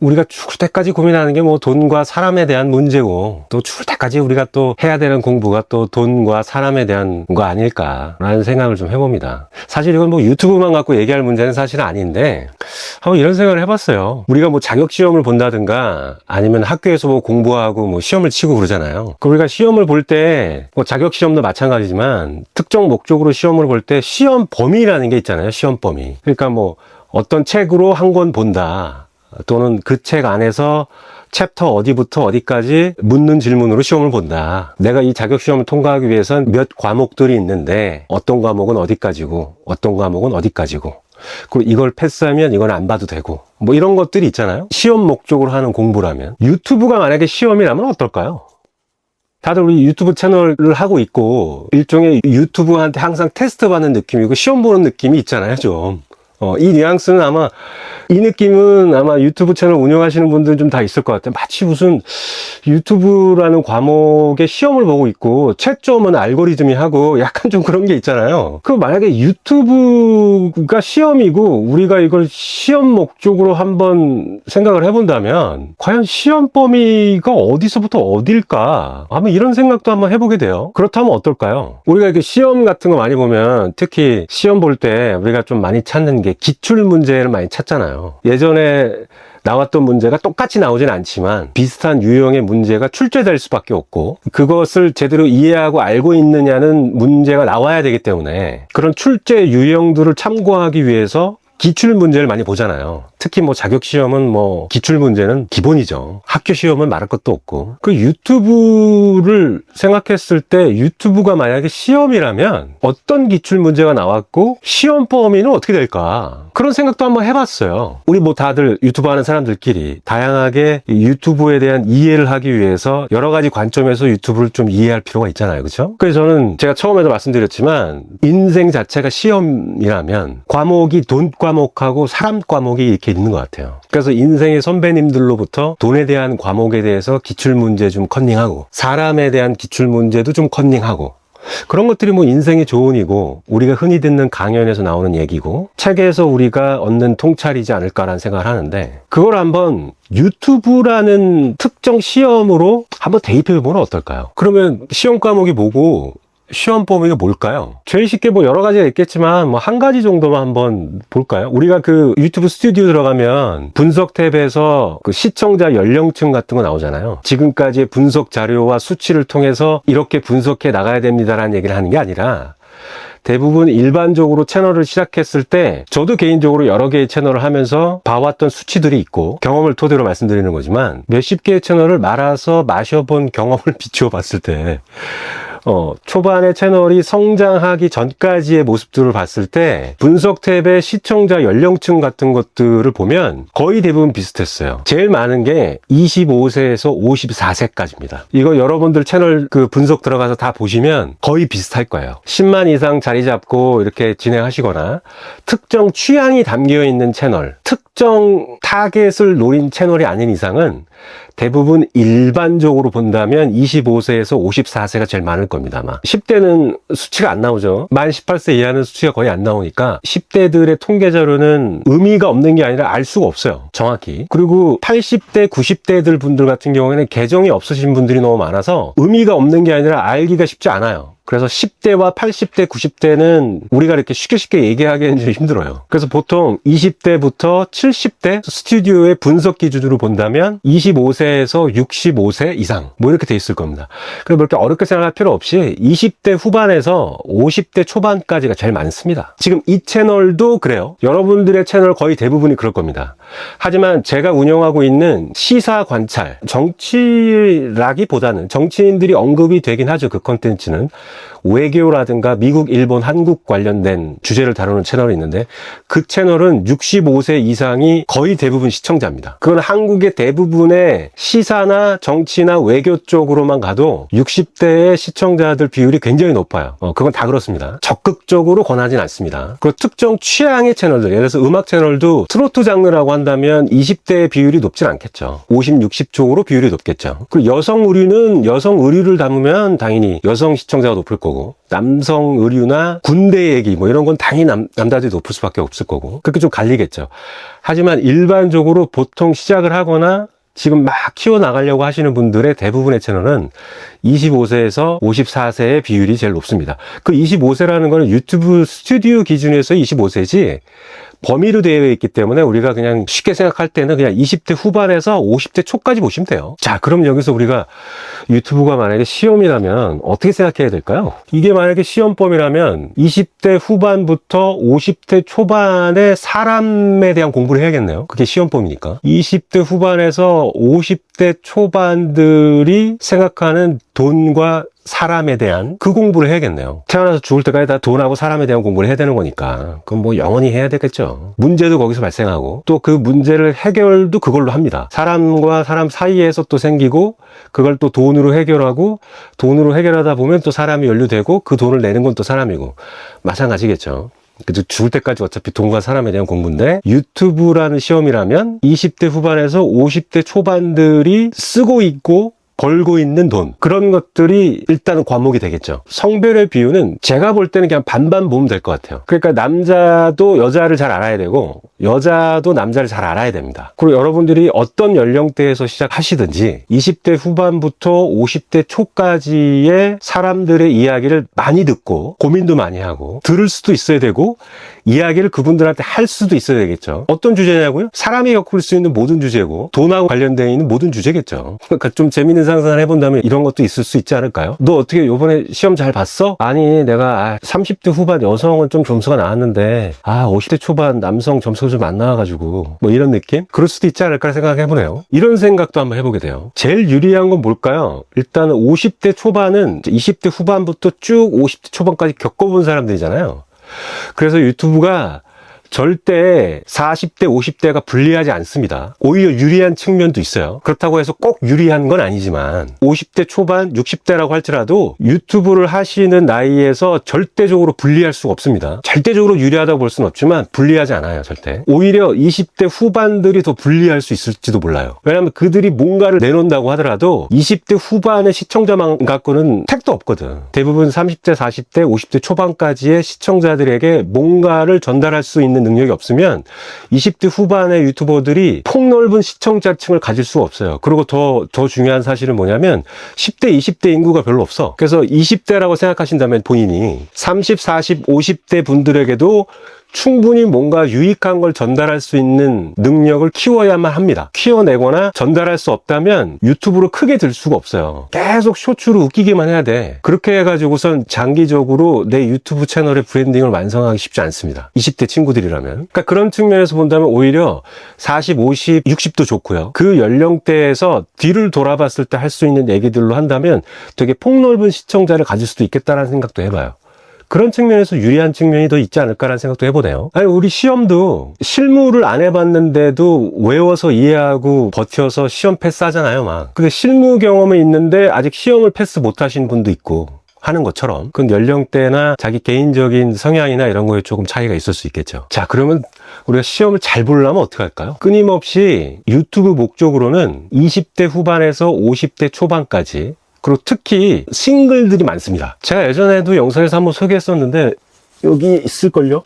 우리가 죽을 때까지 고민하는 게 뭐 돈과 사람에 대한 문제고, 또 죽을 때까지 우리가 또 해야 되는 공부가 또 돈과 사람에 대한 거 아닐까라는 생각을 좀 해봅니다. 사실 이건 뭐 유튜브만 갖고 얘기할 문제는 사실은 아닌데, 한번 이런 생각을 해봤어요. 우리가 뭐 자격시험을 본다든가 아니면 학교에서 뭐 공부하고 뭐 시험을 치고 그러잖아요. 우리가 시험을 볼 때 뭐 자격시험도 마찬가지지만 특정 목적으로 시험을 볼 때 시험 범위라는 게 있잖아요. 시험 범위. 그러니까 뭐 어떤 책으로 한 권 본다, 또는 그 책 안에서 챕터 어디부터 어디까지 묻는 질문으로 시험을 본다. 내가 이 자격시험을 통과하기 위해선 몇 과목들이 있는데 어떤 과목은 어디까지고 어떤 과목은 어디까지고, 그리고 이걸 패스하면 이건 안 봐도 되고, 뭐 이런 것들이 있잖아요. 시험 목적으로 하는 공부라면. 유튜브가 만약에 시험이라면 어떨까요? 다들 우리 유튜브 채널을 하고 있고 일종의 유튜브한테 항상 테스트 받는 느낌이고 시험 보는 느낌이 있잖아요, 좀. 이 뉘앙스는 아마, 이 느낌은 아마 유튜브 채널 운영하시는 분들 좀 다 있을 것 같아요. 마치 무슨 유튜브라는 과목의 시험을 보고 있고 채점은 알고리즘이 하고 약간 좀 그런 게 있잖아요. 그 만약에 유튜브가 시험이고 우리가 이걸 시험 목적으로 한번 생각을 해본다면 과연 시험 범위가 어디서부터 어딜까? 한번 이런 생각도 한번 해보게 돼요. 그렇다면 어떨까요? 우리가 이렇게 시험 같은 거 많이 보면, 특히 시험 볼 때 우리가 좀 많이 찾는 게 기출 문제를 많이 찾잖아요. 예전에 나왔던 문제가 똑같이 나오진 않지만 비슷한 유형의 문제가 출제될 수밖에 없고, 그것을 제대로 이해하고 알고 있느냐는 문제가 나와야 되기 때문에 그런 출제 유형들을 참고하기 위해서 기출 문제를 많이 보잖아요. 특히 뭐 자격시험은 뭐 기출 문제는 기본이죠. 학교 시험은 말할 것도 없고. 그 유튜브를 생각했을 때 유튜브가 만약에 시험이라면 어떤 기출 문제가 나왔고 시험 범위는 어떻게 될까? 그런 생각도 한번 해봤어요. 우리 뭐 다들 유튜브 하는 사람들끼리 다양하게 유튜브에 대한 이해를 하기 위해서 여러 가지 관점에서 유튜브를 좀 이해할 필요가 있잖아요. 그렇죠? 그래서 저는 제가 처음에도 말씀드렸지만 인생 자체가 시험이라면 과목이 돈 과목하고 사람 과목이 이렇게 있는 것 같아요. 그래서 인생의 선배님들로부터 돈에 대한 과목에 대해서 기출문제 좀 컨닝하고 사람에 대한 기출문제도 좀 컨닝하고, 그런 것들이 뭐 인생의 조언이고 우리가 흔히 듣는 강연에서 나오는 얘기고 책에서 우리가 얻는 통찰이지 않을까라는 생각을 하는데, 그걸 한번 유튜브라는 특정 시험으로 한번 대입해보면 어떨까요? 그러면 시험 과목이 뭐고 시험 범위가 뭘까요? 제일 쉽게 뭐 여러 가지가 있겠지만 뭐 한 가지 정도만 한번 볼까요? 우리가 그 유튜브 스튜디오 들어가면 분석 탭에서 그 시청자 연령층 같은 거 나오잖아요. 지금까지의 분석 자료와 수치를 통해서 이렇게 분석해 나가야 됩니다라는 얘기를 하는 게 아니라, 대부분 일반적으로 채널을 시작했을 때 저도 개인적으로 여러 개의 채널을 하면서 봐왔던 수치들이 있고 경험을 토대로 말씀드리는 거지만, 몇십 개의 채널을 말아서 마셔본 경험을 비추어 봤을 때 초반에 채널이 성장하기 전까지의 모습들을 봤을 때 분석 탭의 시청자 연령층 같은 것들을 보면 거의 대부분 비슷했어요. 제일 많은 게 25세에서 54세까지입니다. 이거 여러분들 채널 그 분석 들어가서 다 보시면 거의 비슷할 거예요. 10만 이상 자리 잡고 이렇게 진행하시거나 특정 취향이 담겨 있는 채널, 특정 타겟을 노린 채널이 아닌 이상은 대부분 일반적으로 본다면 25세에서 54세가 제일 많을 겁니다. 아마 10대는 수치가 안 나오죠. 만 18세 이하는 수치가 거의 안 나오니까 10대들의 통계 자료는 의미가 없는 게 아니라 알 수가 없어요, 정확히. 그리고 80대 90대들 분들 같은 경우에는 계정이 없으신 분들이 너무 많아서 의미가 없는 게 아니라 알기가 쉽지 않아요. 그래서 10대와 80대, 90대는 우리가 이렇게 쉽게 얘기하기는 좀 힘들어요. 그래서 보통 20대부터 70대 스튜디오의 분석 기준으로 본다면 25세에서 65세 이상 뭐 이렇게 돼 있을 겁니다. 그래서 그렇게 어렵게 생각할 필요 없이 20대 후반에서 50대 초반까지가 제일 많습니다. 지금 이 채널도 그래요. 여러분들의 채널 거의 대부분이 그럴 겁니다. 하지만 제가 운영하고 있는 시사 관찰, 정치라기보다는 정치인들이 언급이 되긴 하죠. 그 콘텐츠는 외교라든가 미국, 일본, 한국 관련된 주제를 다루는 채널이 있는데, 그 채널은 65세 이상이 거의 대부분 시청자입니다. 그건 한국의 대부분의 시사나 정치나 외교 쪽으로만 가도 60대의 시청자들 비율이 굉장히 높아요. 그건 다 그렇습니다. 적극적으로 권하진 않습니다. 그리고 특정 취향의 채널들, 예를 들어서 음악 채널도 트로트 장르라고 한다면 20대의 비율이 높진 않겠죠. 50, 60 쪽으로 비율이 높겠죠. 그리고 여성 의류는 여성 의류를 담으면 당연히 여성 시청자가 높을 높을 거고, 남성 의류나 군대 얘기 뭐 이런 건 당연히 남자들이 높을 수밖에 없을 거고, 그렇게 좀 갈리겠죠. 하지만 일반적으로 보통 시작을 하거나 지금 막 키워나가려고 하시는 분들의 대부분의 채널은 25세에서 54세의 비율이 제일 높습니다. 그 25세라는 거는 유튜브 스튜디오 기준에서 25세지 범위로 되어 있기 때문에 우리가 그냥 쉽게 생각할 때는 그냥 20대 후반에서 50대 초까지 보시면 돼요. 자, 그럼 여기서 우리가 유튜브가 만약에 시험이라면 어떻게 생각해야 될까요? 이게 만약에 시험범이라면 20대 후반부터 50대 초반의 사람에 대한 공부를 해야겠네요. 그게 시험범이니까. 20대 후반에서 50대 초반들이 생각하는 돈과 사람에 대한 그 공부를 해야겠네요. 태어나서 죽을 때까지 다 돈하고 사람에 대한 공부를 해야 되는 거니까 그럼 뭐 영원히 해야 되겠죠. 문제도 거기서 발생하고 또 그 문제를 해결도 그걸로 합니다. 사람과 사람 사이에서 또 생기고 그걸 또 돈으로 해결하고 돈으로 해결하다 보면 또 사람이 연루되고 그 돈을 내는 건 또 사람이고 마찬가지겠죠. 그래서 죽을 때까지 어차피 돈과 사람에 대한 공부인데 유튜브라는 시험이라면 20대 후반에서 50대 초반들이 쓰고 있고 벌고 있는 돈, 그런 것들이 일단은 과목이 되겠죠. 성별의 비율은 제가 볼 때는 그냥 반반 보면 될 것 같아요. 그러니까 남자도 여자를 잘 알아야 되고 여자도 남자를 잘 알아야 됩니다. 그리고 여러분들이 어떤 연령대에서 시작하시든지 20대 후반부터 50대 초까지의 사람들의 이야기를 많이 듣고 고민도 많이 하고 들을 수도 있어야 되고 이야기를 그분들한테 할 수도 있어야 되겠죠. 어떤 주제냐고요? 사람이 겪을 수 있는 모든 주제고 돈하고 관련되어 있는 모든 주제겠죠. 그러니까 좀 재밌는 상상을 해본다면 이런 것도 있을 수 있지 않을까요? 너 어떻게 요번에 시험 잘 봤어? 아니 내가 30대 후반 여성은 좀 점수가 나왔는데 50대 초반 남성 점수가 좀 안 나와가지고 뭐 이런 느낌? 그럴 수도 있지 않을까 생각해보네요. 이런 생각도 한번 해보게 돼요. 제일 유리한 건 뭘까요? 일단은 50대 초반은 20대 후반부터 쭉 50대 초반까지 겪어본 사람들이잖아요. 그래서 유튜브가 절대 40대, 50대가 불리하지 않습니다. 오히려 유리한 측면도 있어요. 그렇다고 해서 꼭 유리한 건 아니지만 50대 초반, 60대라고 할지라도 유튜브를 하시는 나이에서 절대적으로 불리할 수가 없습니다. 절대적으로 유리하다고 볼 수는 없지만 불리하지 않아요, 절대. 오히려 20대 후반들이 더 불리할 수 있을지도 몰라요. 왜냐하면 그들이 뭔가를 내놓는다고 하더라도 20대 후반의 시청자만 갖고는 택도 없거든. 대부분 30대, 40대, 50대 초반까지의 시청자들에게 뭔가를 전달할 수 있는 능력이 없으면 20대 후반의 유튜버들이 폭넓은 시청자층을 가질 수가 없어요. 그리고 더 중요한 사실은 뭐냐면 10대, 20대 인구가 별로 없어. 그래서 20대라고 생각하신다면 본인이 30, 40, 50대 분들에게도 충분히 뭔가 유익한 걸 전달할 수 있는 능력을 키워야만 합니다. 키워내거나 전달할 수 없다면 유튜브로 크게 들 수가 없어요. 계속 쇼츠로 웃기기만 해야 돼. 그렇게 해가지고선 장기적으로 내 유튜브 채널의 브랜딩을 완성하기 쉽지 않습니다. 20대 친구들이라면. 그러니까 그런 측면에서 본다면 오히려 40, 50, 60도 좋고요. 그 연령대에서 뒤를 돌아봤을 때 할 수 있는 얘기들로 한다면 되게 폭넓은 시청자를 가질 수도 있겠다는 생각도 해봐요. 그런 측면에서 유리한 측면이 더 있지 않을까라는 생각도 해보네요. 아니, 우리 시험도 실무를 안 해봤는데도 외워서 이해하고 버텨서 시험 패스하잖아요, 막. 근데 실무 경험이 있는데 아직 시험을 패스 못 하신 분도 있고 하는 것처럼 그건 연령대나 자기 개인적인 성향이나 이런 거에 조금 차이가 있을 수 있겠죠. 자, 그러면 우리가 시험을 잘 보려면 어떻게 할까요? 끊임없이 유튜브 목적으로는 20대 후반에서 50대 초반까지 그리고 특히 싱글들이 많습니다. 제가 예전에도 영상에서 한번 소개했었는데 여기 있을걸요?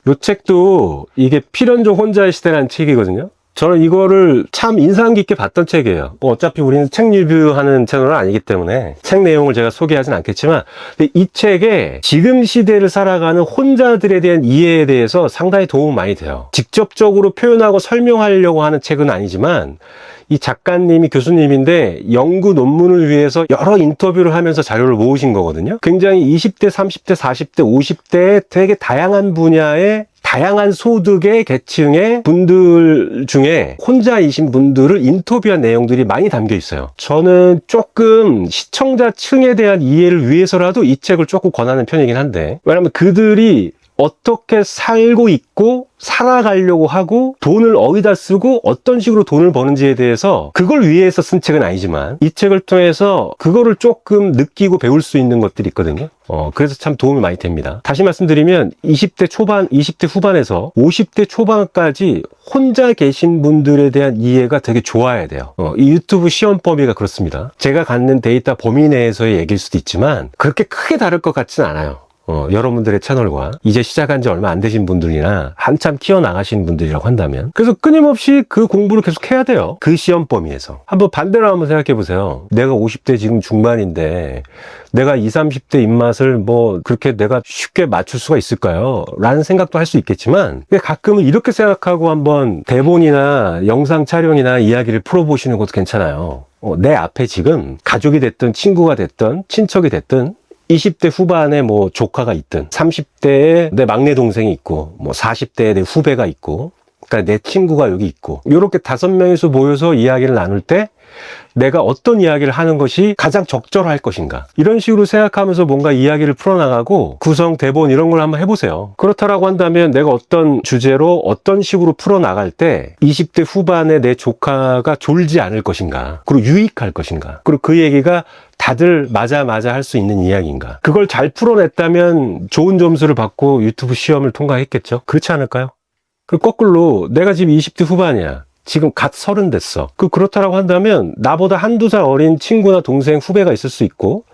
요 책도 이게 필연적 혼자의 시대라는 책이거든요. 저는 이거를 참 인상 깊게 봤던 책이에요. 뭐 어차피 우리는 책 리뷰하는 채널은 아니기 때문에 책 내용을 제가 소개하진 않겠지만 근데 이 책에 지금 시대를 살아가는 혼자들에 대한 이해에 대해서 상당히 도움 많이 돼요. 직접적으로 표현하고 설명하려고 하는 책은 아니지만 이 작가님이 교수님인데 연구 논문을 위해서 여러 인터뷰를 하면서 자료를 모으신 거거든요. 굉장히 20대, 30대, 40대, 50대의 되게 다양한 분야의 다양한 소득의 계층의 분들 중에 혼자이신 분들을 인터뷰한 내용들이 많이 담겨 있어요. 저는 조금 시청자층에 대한 이해를 위해서라도 이 책을 조금 권하는 편이긴 한데 왜냐면 그들이 어떻게 살고 있고 살아가려고 하고 돈을 어디다 쓰고 어떤 식으로 돈을 버는지에 대해서 그걸 위해서 쓴 책은 아니지만 이 책을 통해서 그거를 조금 느끼고 배울 수 있는 것들이 있거든요. 그래서 참 도움이 많이 됩니다. 다시 말씀드리면 20대 초반, 20대 후반에서 50대 초반까지 혼자 계신 분들에 대한 이해가 되게 좋아야 돼요. 이 유튜브 시험 범위가 그렇습니다. 제가 갖는 데이터 범위 내에서의 얘기일 수도 있지만 그렇게 크게 다를 것 같지는 않아요. 여러분들의 채널과 이제 시작한 지 얼마 안 되신 분들이나 한참 키워나가신 분들이라고 한다면 그래서 끊임없이 그 공부를 계속 해야 돼요. 그 시험 범위에서. 한번 반대로 한번 생각해 보세요. 내가 50대 지금 중반인데 내가 20, 30대 입맛을 뭐 그렇게 내가 쉽게 맞출 수가 있을까요? 라는 생각도 할 수 있겠지만 가끔은 이렇게 생각하고 한번 대본이나 영상 촬영이나 이야기를 풀어보시는 것도 괜찮아요. 내 앞에 지금 가족이 됐든 친구가 됐든 친척이 됐든 20대 후반에 뭐 조카가 있든 30대에 내 막내 동생이 있고 뭐 40대에 내 후배가 있고 그러니까 내 친구가 여기 있고 이렇게 5명이서 모여서 이야기를 나눌 때 내가 어떤 이야기를 하는 것이 가장 적절할 것인가 이런 식으로 생각하면서 뭔가 이야기를 풀어나가고 구성, 대본 이런 걸 한번 해보세요. 그렇다라고 한다면 내가 어떤 주제로 어떤 식으로 풀어나갈 때 20대 후반에 내 조카가 졸지 않을 것인가 그리고 유익할 것인가 그리고 그 얘기가 다들 맞아 할 수 있는 이야기인가 그걸 잘 풀어냈다면 좋은 점수를 받고 유튜브 시험을 통과했겠죠. 그렇지 않을까요? 그 거꾸로 내가 지금 20대 후반이야. 지금 갓 30 됐어. 그렇다라고 한다면 나보다 한두 살 어린 친구나 동생, 후배가 있을 수 있고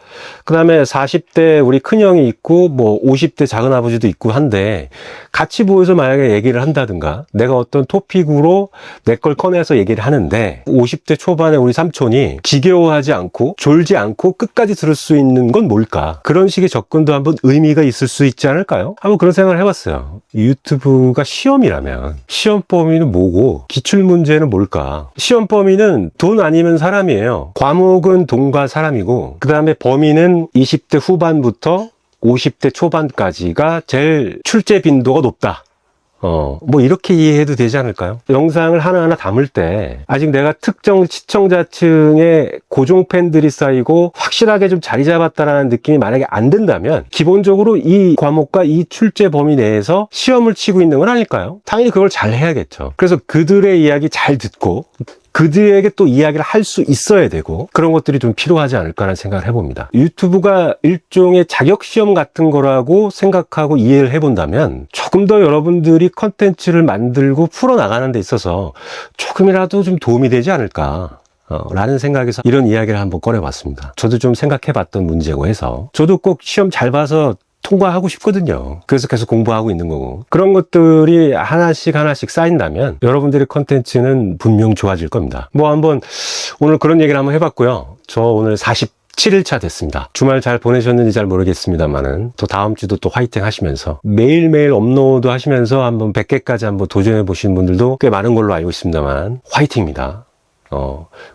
그 다음에 40대 우리 큰형이 있고 뭐 50대 작은아버지도 있고 한데 같이 모여서 만약에 얘기를 한다든가 내가 어떤 토픽으로 내 걸 꺼내서 얘기를 하는데 50대 초반에 우리 삼촌이 지겨워하지 않고 졸지 않고 끝까지 들을 수 있는 건 뭘까? 그런 식의 접근도 한번 의미가 있을 수 있지 않을까요? 한번 그런 생각을 해봤어요. 유튜브가 시험이라면 시험 범위는 뭐고 기출문제는 뭘까? 시험 범위는 돈 아니면 사람이에요. 과목은 돈과 사람이고 그 다음에 범위는 20대 후반부터 50대 초반까지가 제일 출제 빈도가 높다. 뭐 이렇게 이해해도 되지 않을까요? 영상을 하나하나 담을 때 아직 내가 특정 시청자층의 고정 팬들이 쌓이고 확실하게 좀 자리 잡았다라는 느낌이 만약에 안 든다면 기본적으로 이 과목과 이 출제 범위 내에서 시험을 치고 있는 건 아닐까요? 당연히 그걸 잘 해야겠죠. 그래서 그들의 이야기 잘 듣고 그들에게 또 이야기를 할 수 있어야 되고 그런 것들이 좀 필요하지 않을까라는 생각을 해봅니다. 유튜브가 일종의 자격시험 같은 거라고 생각하고 이해를 해본다면 조금 더 여러분들이 컨텐츠를 만들고 풀어나가는 데 있어서 조금이라도 좀 도움이 되지 않을까 라는 생각에서 이런 이야기를 한번 꺼내봤습니다. 저도 좀 생각해봤던 문제고 해서 저도 꼭 시험 잘 봐서 통과하고 싶거든요. 그래서 계속 공부하고 있는 거고 그런 것들이 하나씩 쌓인다면 여러분들의 컨텐츠는 분명 좋아질 겁니다. 뭐 한번 오늘 그런 얘기를 한번 해봤고요. 저 오늘 47일차 됐습니다. 주말 잘 보내셨는지 잘 모르겠습니다만은 또 다음 주도 또 화이팅 하시면서 매일매일 업로드 하시면서 한번 100개까지 한번 도전해 보신 분들도 꽤 많은 걸로 알고 있습니다만 화이팅입니다.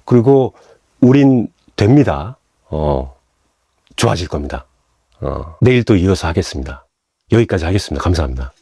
그리고 우린 됩니다. 좋아질 겁니다. 내일 또 이어서 하겠습니다. 여기까지 하겠습니다. 감사합니다.